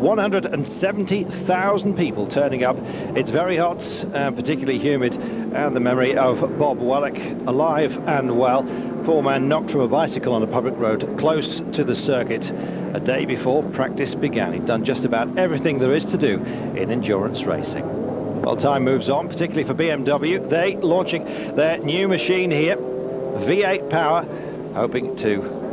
170,000 people turning up. It's very hot and particularly humid, and the memory of Bob Wellick, alive and well. Poor man knocked from a bicycle on a public road close to the circuit a day before practice began. He'd done just about everything there is to do in endurance racing. Well, time moves on, particularly for BMW. They launching their new machine here, V8 power, hoping to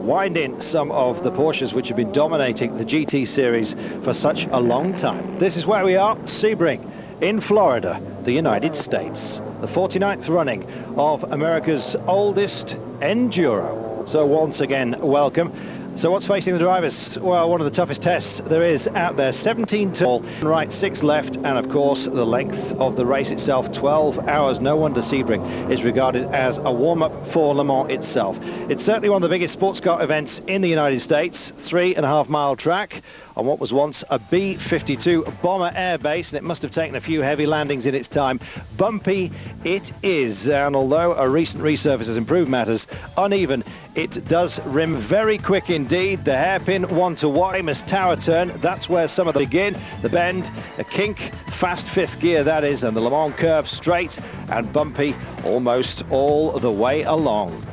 wind in some of the Porsches which have been dominating the GT series for such a long time. This is where we are, Sebring in Florida, the United States. The 49th running of America's oldest enduro. So once again, welcome. So what's facing the drivers? Well, one of the toughest tests there is out there. 17 tall, right, 6 left, and of course the length of the race itself, 12 hours. No wonder Sebring is regarded as a warm-up for Le Mans itself. It's certainly one of the biggest sports car events in the United States. 3.5-mile track on what was once a B-52 bomber air base, and it must have taken a few heavy landings in its time. Bumpy it is, and although a recent resurface has improved matters, uneven, it does rim very quick indeed. The hairpin one to one, famous tower turn, that's where some of them begin. The bend, a kink, fast 5th gear that is, and the Le Mans curve straight and bumpy almost all the way along.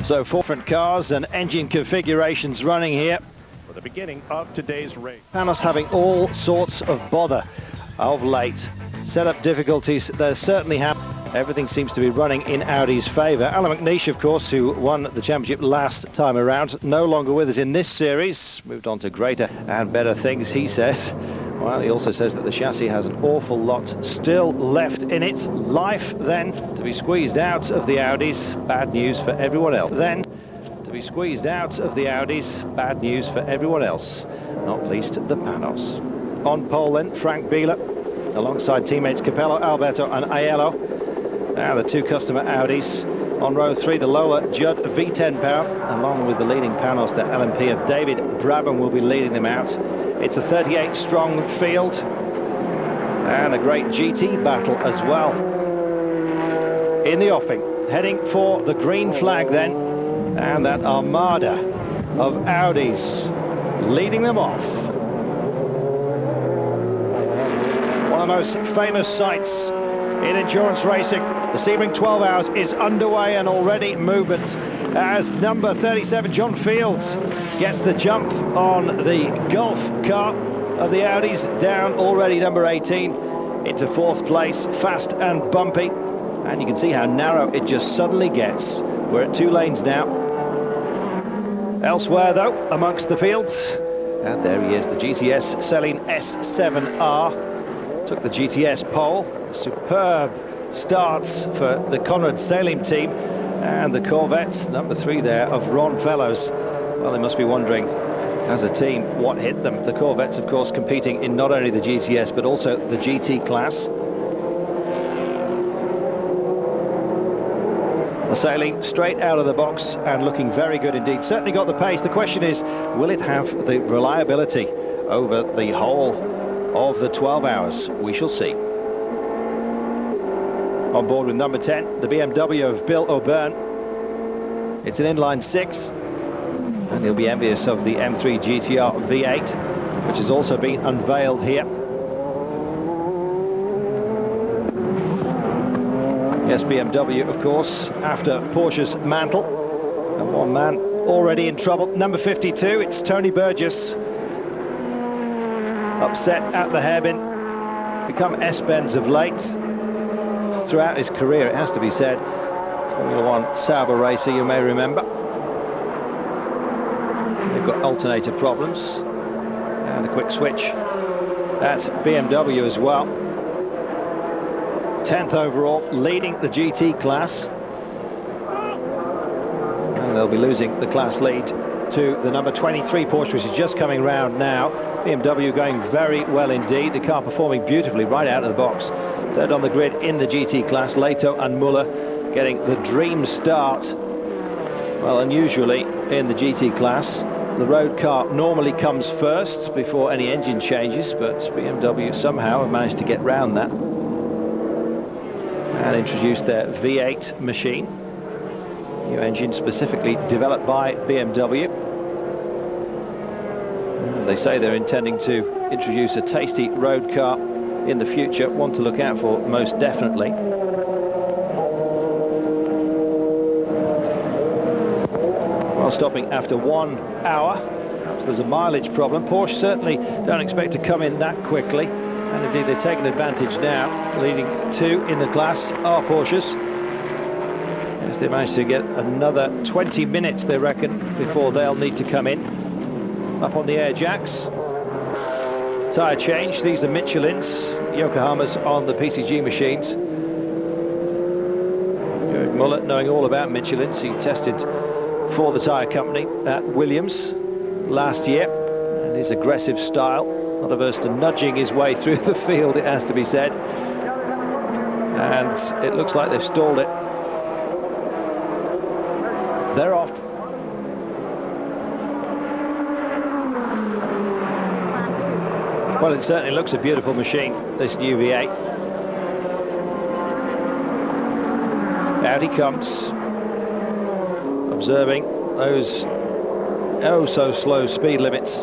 So 4 different cars and engine configurations running here for the beginning of today's race. Panos having all sorts of bother of late. Setup difficulties there certainly have. Everything seems to be running in Audi's favour. Alan McNeish, of course, who won the championship last time around, no longer with us in this series. Moved on to greater and better things, he says. Well, he also says that the chassis has an awful lot still left in its life. Then, to be squeezed out of the Audis, bad news for everyone else. Then, to be squeezed out of the Audis, bad news for everyone else, not least the Panos. On pole then, Frank Bieler, alongside teammates Capello, Alberto and Aiello. Now the 2 customer Audis. On row 3, the Lola Judd V10 power, along with the leading Panos, the LMP of David Brabham will be leading them out. It's a 38-strong field, and a great GT battle as well. In the offing, heading for the green flag then, and that armada of Audis leading them off. One of the most famous sights in endurance racing. The Sebring 12 Hours is underway, and already movement as number 37 John Fields gets the jump on the Golf car of the Audis, down already number 18 into 4th place, fast and bumpy, and you can see how narrow it just suddenly gets. We're at 2 lanes now. Elsewhere though, amongst the fields, and there he is, the GTS Celine S7R took the GTS pole. Superb starts for the Conrad Salim team, and the Corvette number 3 there of Ron Fellows. Well, they must be wondering as a team what hit them. The Corvettes, of course, competing in not only the GTS but also the GT class. The Salim straight out of the box and looking very good indeed. Certainly got the pace. The question is, will it have the reliability over the whole of the 12 hours? We shall see. On board with number 10, the BMW of Bill O'Byrne. It's an inline 6, and he'll be envious of the M3 GTR V8, which has also been unveiled here. Yes, BMW, of course, after Porsche's mantle. And one man already in trouble. Number 52, it's Tony Burgess. Upset at the hairpin. Become S-Benz of late. Throughout his career, it has to be said, Formula 1 Sauber racer, you may remember. They've got alternator problems, and a quick switch at BMW as well. 10th overall, leading the GT class, and they'll be losing the class lead to the number 23 Porsche, which is just coming round now. BMW going very well indeed, the car performing beautifully right out of the box. Third on the grid in the GT class, Leto and Muller getting the dream start. Well, unusually in the GT class, the road car normally comes first before any engine changes, but BMW somehow have managed to get round that and introduce their V8 machine. New engine specifically developed by BMW. They say they're intending to introduce a tasty road car in the future, one to look out for most definitely. Well, stopping after 1 hour. Perhaps there's a mileage problem. Porsche certainly don't expect to come in that quickly, and indeed they've taken advantage now. Leading 2 in the class are Porsches. Yes, they managed to get another 20 minutes, they reckon, before they'll need to come in. Up on the air jacks. Tyre change, these are Michelin's, Yokohama's on the PCG machines. Jörg Müller knowing all about Michelin's, he tested for the tyre company at Williams last year, and his aggressive style, not averse to nudging his way through the field, it has to be said. And it looks like they've stalled it. They're off. Well, it certainly looks a beautiful machine, this new V8. Out he comes, observing those oh-so-slow speed limits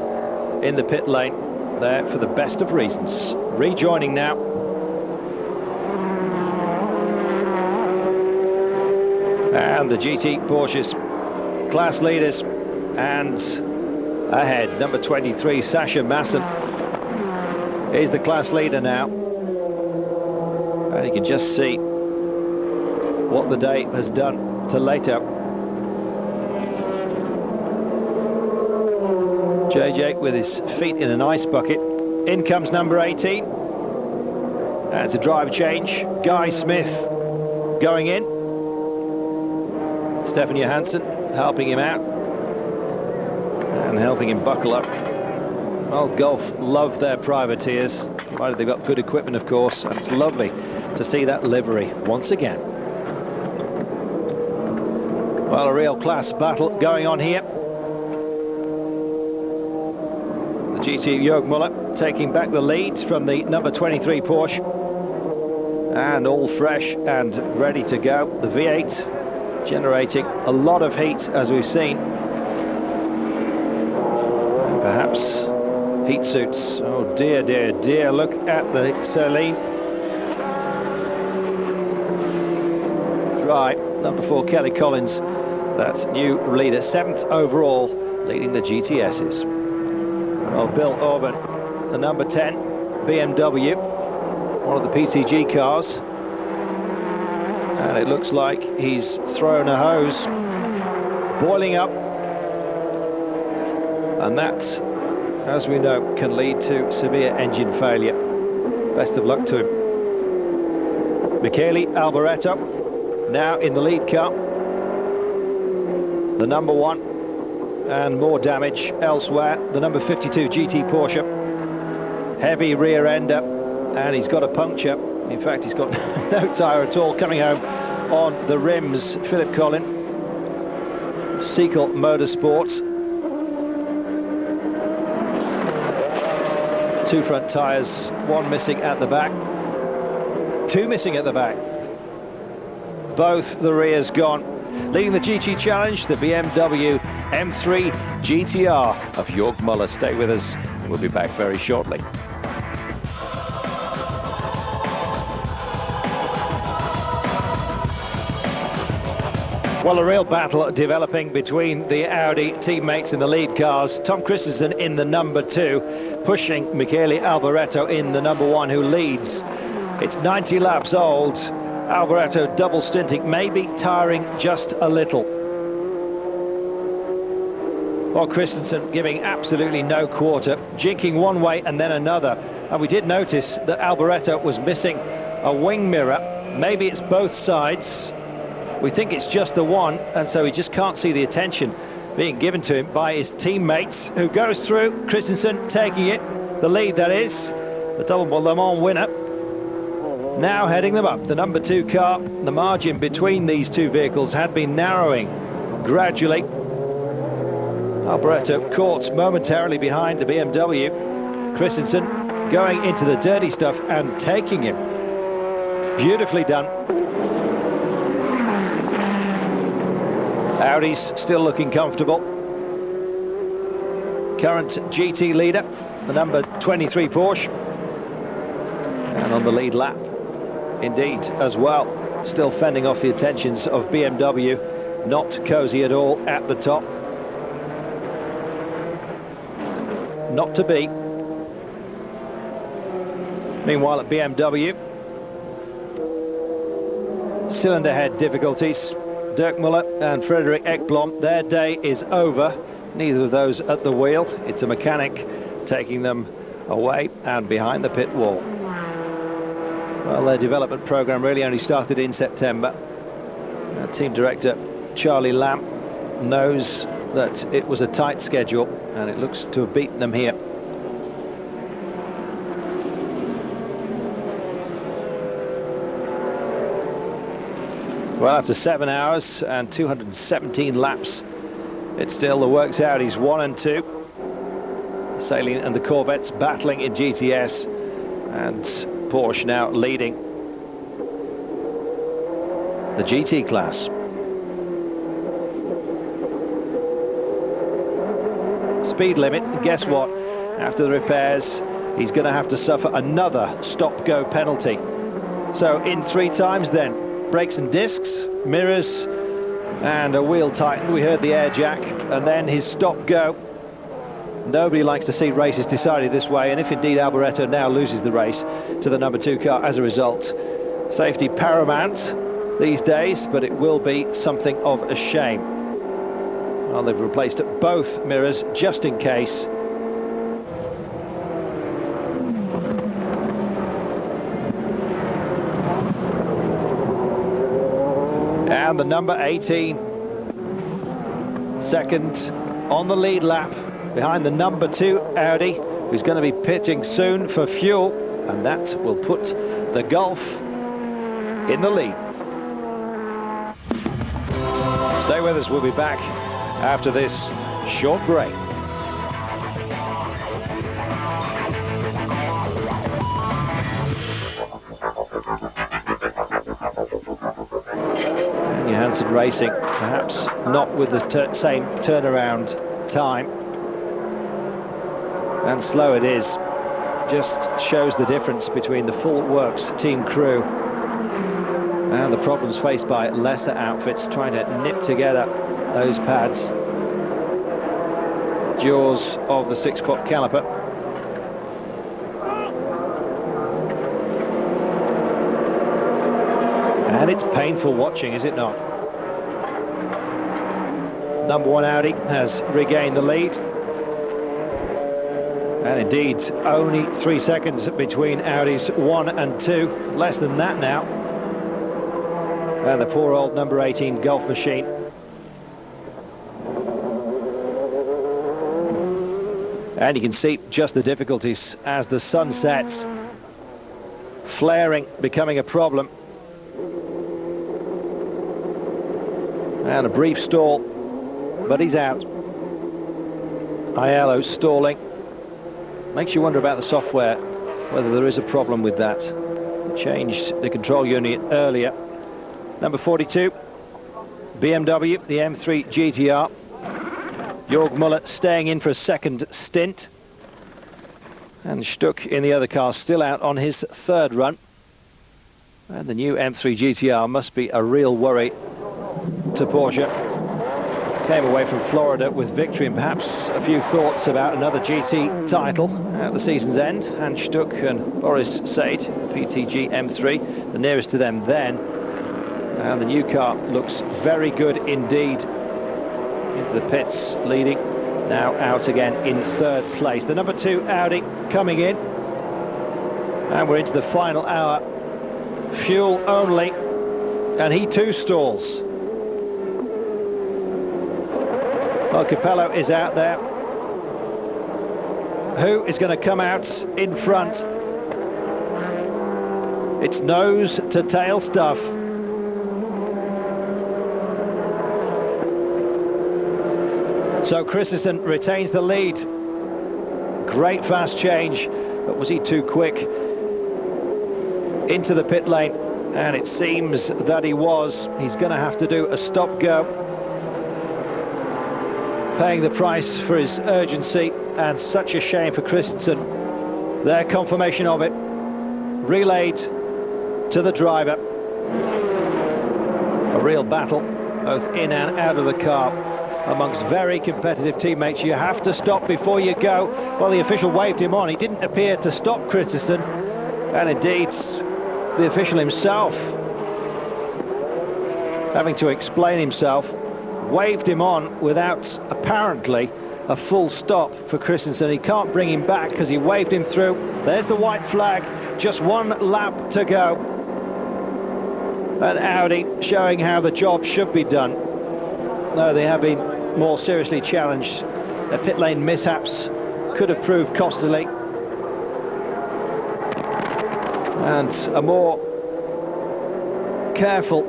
in the pit lane there for the best of reasons. Rejoining now. And the GT Porsches, class leaders, and ahead, number 23, Sascha Maassen, is the class leader now. And you can just see what the day has done to Leto. JJ with his feet in an ice bucket. In comes number 18. That's a drive change. Guy Smith going in. Stefan Johansson helping him out and helping him buckle up. Well, Golf love their privateers, provided they've got good equipment, of course, and it's lovely to see that livery once again. Well, a real class battle going on here. The GT Jörg Müller taking back the lead from the number 23 Porsche, and all fresh and ready to go. The V8 generating a lot of heat, as we've seen, and perhaps heat suits. Oh dear, dear, dear. Look at the Celine. Dry. Number 4, Kelly Collins. That's new leader. 7th overall, leading the GTSs. Well, Bill Orban, the number 10, BMW. One of the PCG cars. And it looks like he's thrown a hose. Boiling up. And that, as we know, can lead to severe engine failure. Best of luck to him. Michele Alboreto now in the lead car, the number 1, and more damage elsewhere. The number 52 GT Porsche, heavy rear ender, and he's got a puncture. In fact, he's got no tyre at all. Coming home on the rims, Philip Collin, Sequel Motorsports. 2 front tyres, 1 missing at the back, 2 missing at the back. Both the rears gone. Leading the GT Challenge, the BMW M3 GTR of Jörg Müller. Stay with us, and we'll be back very shortly. Well, a real battle developing between the Audi teammates in the lead cars. Tom Christensen in the number 2, pushing Michele Alboreto in the number 1, who leads. It's 90 laps old. Alboreto double stinting, maybe tiring just a little. Well, Christensen giving absolutely no quarter, jinking one way and then another. And we did notice that Alboreto was missing a wing mirror. Maybe it's both sides. We think it's just the one, and so he just can't see the attention being given to him by his teammates, who goes through. Christensen taking it, the lead that is, the double Le Mans winner. Now heading them up, the number 2 car. The margin between these two vehicles had been narrowing gradually. Alboreto caught momentarily behind the BMW. Christensen going into the dirty stuff and taking him. Beautifully done. Audi's still looking comfortable. Current GT leader, the number 23 Porsche. And on the lead lap, indeed, as well. Still fending off the attentions of BMW. Not cosy at all at the top. Not to be. Meanwhile at BMW, cylinder head difficulties. Dirk Muller and Frederik Ekblom, their day is over. Neither of those at the wheel. It's a mechanic taking them away and behind the pit wall. Well, their development program really only started in September. Team director Charlie Lamb knows that it was a tight schedule, and it looks to have beaten them here. Well, after 7 hours and 217 laps, it's still the Works Audis 1 and 2. Sailing and the Corvettes battling in GTS, and Porsche now leading the GT class. Speed limit, guess what? After the repairs, he's going to have to suffer another stop-go penalty. So in 3 times then, brakes and discs, mirrors, and a wheel tighten. We heard the air jack, and then his stop-go. Nobody likes to see races decided this way, and if indeed Alboreto now loses the race to the number 2 car as a result, safety paramount these days, but it will be something of a shame. Well, they've replaced both mirrors just in case. And the number 18, second on the lead lap, behind the number 2 Audi, who's going to be pitting soon for fuel, and that will put the Gulf in the lead. Stay with us, we'll be back after this short break. Hansen Racing, perhaps not with the same turnaround time, and slow it is. Just shows the difference between the full works team crew and the problems faced by lesser outfits trying to knit together those pads. Jaws of the 6-pot caliper. And it's painful watching, is it not? Number 1 Audi has regained the lead. And indeed, only 3 seconds between Audis 1 and 2. Less than that now. And the poor old number 18 Gulf machine. And you can see just the difficulties as the sun sets. Flaring becoming a problem. And a brief stall, but he's out. Aiello stalling. Makes you wonder about the software, whether there is a problem with that. Changed the control unit earlier. Number 42, BMW, the M3 GTR. Jörg Muller staying in for a second stint. And Stuck in the other car, still out on his 3rd run. And the new M3 GTR must be a real worry to Porsche. Came away from Florida with victory and perhaps a few thoughts about another GT title at the season's end. Hans Stuck and Boris Said, PTG M3, the nearest to them then. And the new car looks very good indeed. Into the pits, leading, now out again in 3rd place. The number 2 Audi coming in. And we're into the final hour. Fuel only, and he too stalls. Well, Capello is out there. Who is going to come out in front? It's nose to tail stuff. So Christensen retains the lead. Great fast change, but was he too quick into the pit lane? And it seems that he was. He's going to have to do a stop-go. paying the price for his urgency, and such a shame for Christensen. Their confirmation of it, relayed to the driver. A real battle, both in and out of the car, amongst very competitive teammates. You have to stop before you go. Well, the official waved him on. He didn't appear to stop Christensen, and indeed, the official himself, having to explain himself, waved him on without apparently a full stop for Christensen. He can't bring him back because he waved him through. There's the white flag, just one lap to go. And Audi showing how the job should be done. No, they have been more seriously challenged. Their pit lane mishaps could have proved costly. And a more careful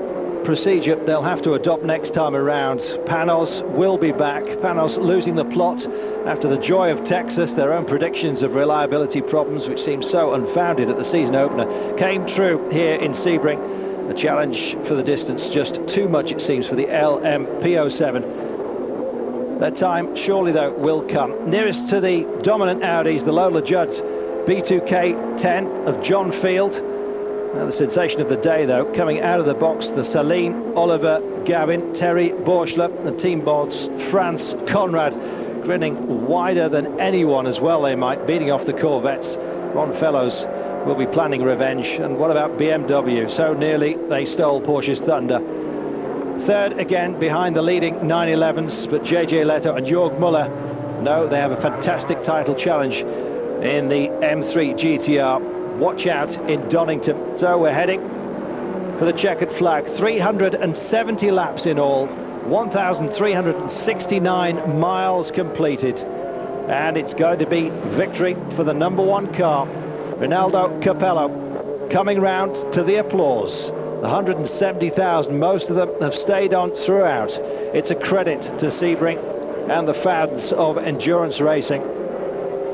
procedure they'll have to adopt next time around. Panos will be back. Panos losing the plot after the joy of Texas. Their own predictions of reliability problems, which seemed so unfounded at the season opener, came true here in Sebring. A challenge for the distance, just too much it seems for the LMP07. Their time surely though will come. Nearest to the dominant Audis, the Lola Judd B2K10 of John Field. Now the sensation of the day though, coming out of the box, the Saleen, Oliver, Gavin, Terry Borschler, the team boss France Conrad, grinning wider than anyone as well they might, beating off the Corvettes. Ron Fellows will be planning revenge. And what about BMW? So nearly they stole Porsche's thunder. Third again behind the leading 911s, but JJ Leto and Jörg Müller, no, they have a fantastic title challenge in the M3 GTR. Watch out in Donington. So we're heading for the checkered flag. 370 laps in all, 1,369 miles completed, and it's going to be victory for the #1 car. Ronaldo Capello coming round to the applause. The 170,000, most of them have stayed on throughout. It's a credit to Sebring and the fans of endurance racing.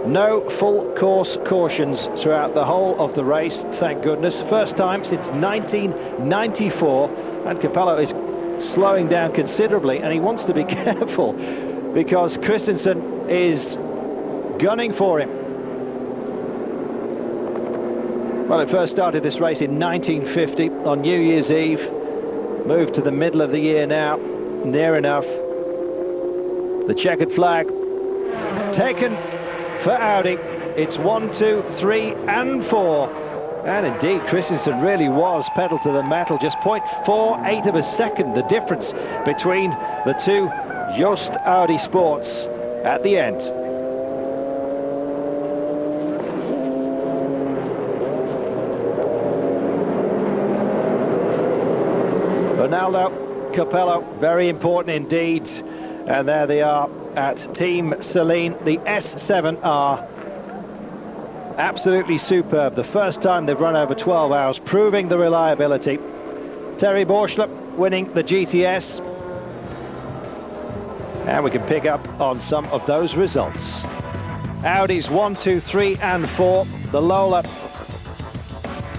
No full course cautions throughout the whole of the race, thank goodness. First time since 1994, and Capello is slowing down considerably, and he wants to be careful because Christensen is gunning for him. Well, it first started this race in 1950 on New Year's Eve. Moved to the middle of the year now, near enough. The checkered flag taken for Audi. It's 1, 2, 3 and 4. And indeed, Christensen really was pedal to the metal. Just 0.48 of a second, the difference between the two Jost Audi Sports at the end. Ronaldo Capello, very important indeed. And there they are at Team Saleen, the S7R. Absolutely superb. The first time they've run over 12 hours, proving the reliability. Terry Borschler winning the GTS. And we can pick up on some of those results. Audi's 1, 2, 3 and 4. The Lola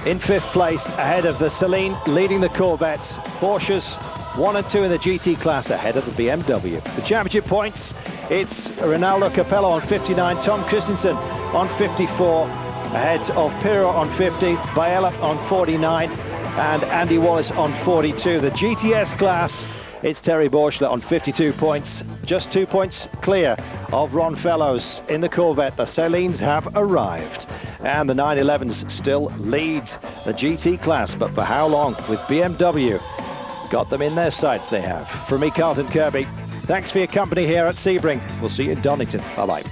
in 5th place ahead of the Saleen, leading the Corvettes. Porsches 1 and 2 in the GT class ahead of the BMW. The championship points, it's Ronaldo Capello on 59, Tom Christensen on 54, ahead of Pirro on 50, Biella on 49, and Andy Wallace on 42. The GTS class, it's Terry Borschler on 52 points, just 2 points clear of Ron Fellows in the Corvette. The Saleens have arrived, and the 911s still lead the GT class, but for how long with BMW? Got them in their sights, they have. From me, Carlton Kirby, thanks for your company here at Sebring. We'll see you in Donington. Bye-bye.